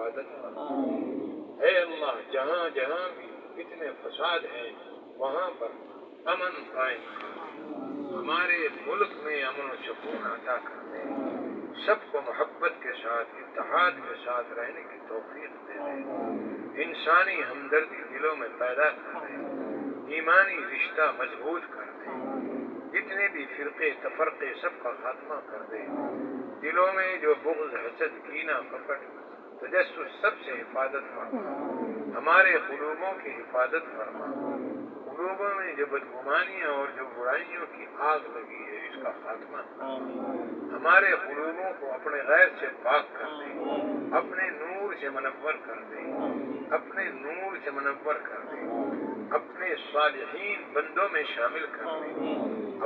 حفاظت فرما۔ اے اللہ جہاں جہاں بھی اتنے فساد ہیں وہاں پر امن قائم کر، ہمارے ملک میں امن و سکون عطا کر دے، سب کو محبت کے ساتھ اتحاد کے ساتھ رہنے کی توفیق دے دے، انسانی ہمدردی دلوں میں پیدا کر دے، ایمانی رشتہ مضبوط کر دے، جتنے بھی فرقے تفرقے سب کا خاتمہ کر دے، دلوں میں جو بغض حسد کینہ کپٹ تجسس سب سے حفاظت فرما، ہمارے قلوبوں کی حفاظت فرما، قلوبوں میں جو بدگمانیاں اور جو برائیوں کی آگ لگی ہے اس کا خاتمہ، ہمارے قلوبوں کو اپنے غیر سے پاک کر دے، اپنے نور سے منور کر دے، اپنے نور سے منور کر دے، اپنے صالحین بندوں میں شامل کر دے،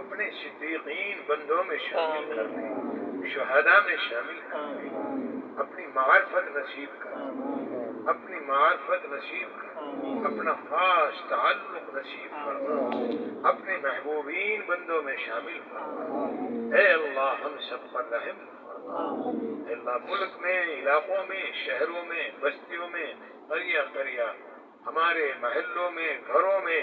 اپنے صدیقین بندوں میں شامل کر دے، شہداء میں شامل کر دے، اپنی معرفت نصیب کر دے، اپنی معرفت نصیب کر، اپنا خاص تعلق نصیب فرما، اپنے محبوبین بندوں میں شامل فرما، اے اللہ ہم سب پر رحم فرما، اے اللہ ملک میں علاقوں میں شہروں میں بستیوں میں قریہ قریہ ہمارے محلوں میں گھروں میں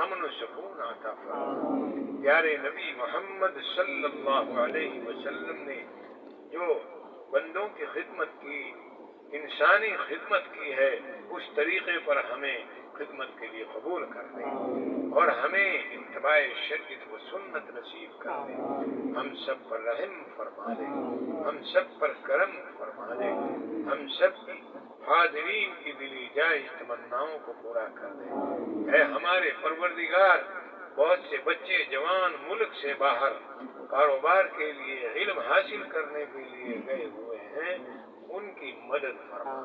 امن و سکون عطا فرما، پیارے نبی محمد صلی اللہ علیہ وسلم نے جو بندوں کی خدمت کی، انسانی خدمت کی ہے، اس طریقے پر ہمیں خدمت کے لیے قبول کر دے اور ہمیں اتباع شریعت و سنت نصیب کر دے، ہم سب پر رحم فرما دے، ہم سب پر کرم فرما دے، ہم سب کی حاضرین کی دلی جائز تمناؤں کو پورا کر دے، اے ہمارے پروردگار بہت سے بچے جوان ملک سے باہر کاروبار کے لیے علم حاصل کرنے کے لیے گئے ہوئے ہیں، ان کی مدد فرما،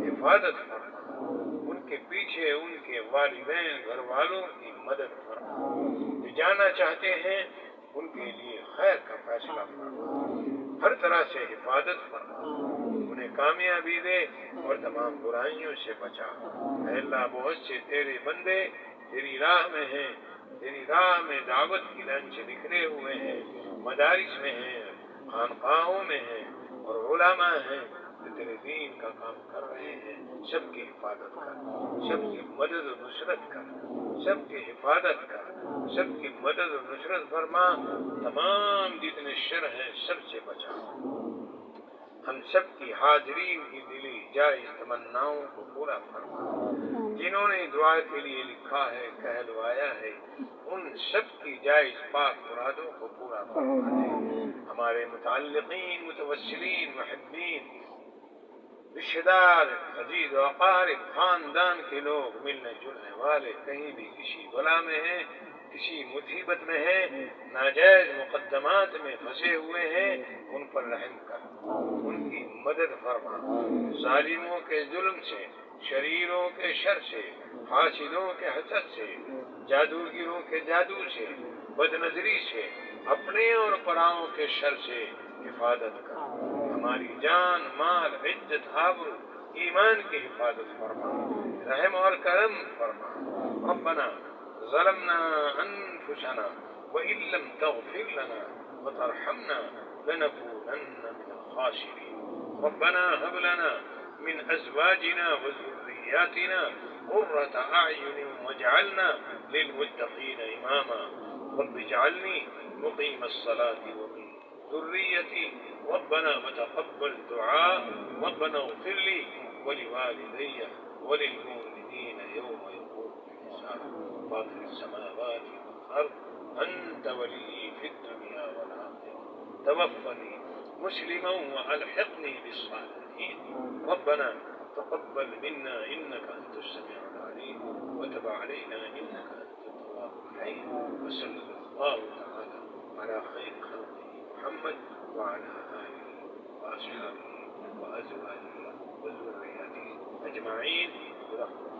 حفاظت فرما، ان کے پیچھے ان کے والدین گھر والوں کی مدد فرما، جو جانا چاہتے ہیں ان کے لیے خیر کا فیصلہ فرما، ہر طرح سے حفاظت فرما، انہیں کامیابی دے اور تمام برائیوں سے بچا، اے اللہ بہت سے تیرے بندے تیری راہ میں ہیں، تیری راہ میں دعوت کی لائن سے نکلے ہوئے ہیں، مدارس میں ہیں، خانقاہوں میں ہیں اور علماء ہیں جو تیرے دین کا کام کر رہے ہیں، سب کی حفاظت کر، سب کی مدد و نصرت کر، سب کی حفاظت کر، سب کی مدد و نصرت فرما، تمام جتنے شر ہیں سب سے بچا، ہم سب کی حاضرین کی دلی جائز تمناؤں کو پورا فرما، جنہوں نے دعا کے لیے لکھا ہے کہلوایا ہے ان سب کی جائز پاک مرادوں کو پورا فرما دے، ہمارے متعلقین متوسلین محبین رشتہ دار عزیز و اقارب خاندان کے لوگ ملنے جلنے والے کہیں بھی کسی بلا میں ہیں، کسی مصیبت میں ہیں، ناجائز مقدمات میں پھنسے ہوئے ہیں، ان پر رحم کر، ان کی مدد فرما، ظالموں کے ظلم سے، شریروں کے شر سے، حاسدوں کے حسد سے، جادوگروں کے جادو سے، بد نظری سے، اپنے اور پراؤں کے شر سے حفاظت کر، ہماری جان مال عزت آبرو ایمان کی حفاظت فرما، رحم اور کرم فرما، ربنا ظلمنا انفسنا وان لم تغفر لنا وترحمنا لنكونن من الخاسرين، ربنا هب لنا من ازواجنا وذرياتنا قرة اعين واجعلنا للمتقين اماما، رب اجعلني مقيم الصلاة ومن ذريتي ربنا وتقبل دعاء، ربنا اغفر لي ولوالدي وللمؤمنين يوم يقوم الحساب، فاطر السماوات والارض انت ولي في الدنيا والاخره، توفني مسلما والحقني بالصالحين، ربنا تقبل منا انك انت السميع العليم وتب علينا انك انت التواب الرحيم، وصلى الله تعالى على خير خلقه محمد وعلى آله وأصحابه وأزواجه وذرياته أجمعين برحمته.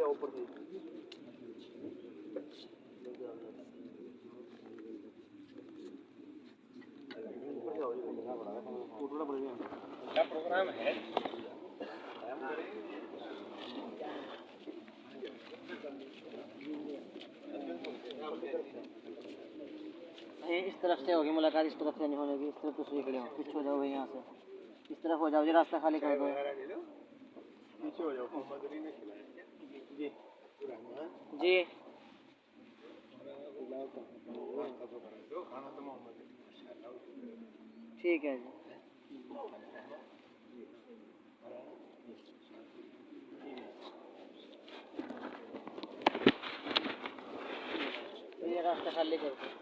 اوپر سے کیا پروگرام ہے؟ اس طرف سے ہوگی ملاقات، اس طرف سے نہیں ہونے گی، اس طرف تو سوئی کھڑے ہو، پیچھے ہو جاؤ بھائی، یہاں سے اس طرف ہو جاؤ جی، راستہ خالی کر دو، پیچھے ہو جاؤ. جی جی ٹھیک ہے جی، یہ راستہ خالی کر دو.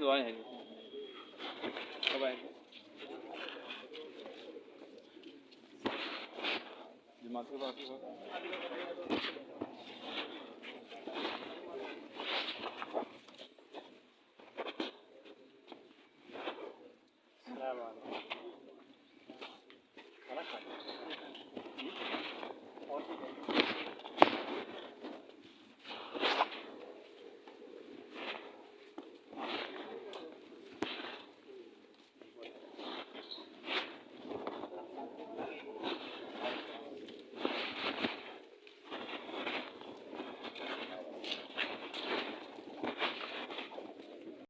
دعائیں ہیں کب آئیں گے جماعت کے پاس